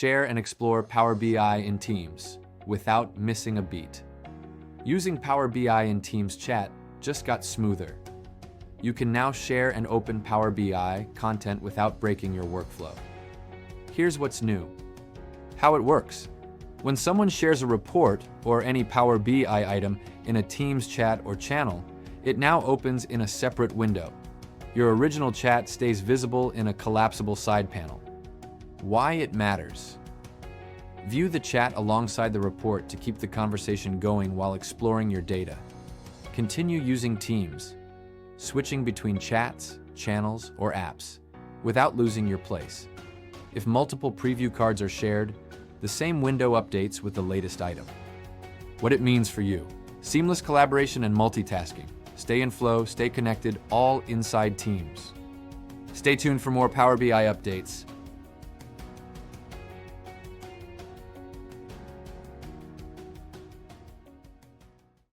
share and explore Power BI in Teams without missing a beat. Using Power BI in Teams chat just got smoother. You can now share and open Power BI content without breaking your workflow. Here's what's new. How it works. When someone shares a report or any Power BI item in a Teams chat or channel, it now opens in a separate window. Your original chat stays visible in a collapsible side panel. Why it matters. View the chat alongside the report to keep the conversation going while exploring your data. Continue using Teams, switching between chats, channels, or apps without losing your place. If multiple preview cards are shared, the same window updates with the latest item. What it means for you. Seamless collaboration and multitasking. Stay in flow, stay connected, all inside Teams. Stay tuned for more Power BI updates.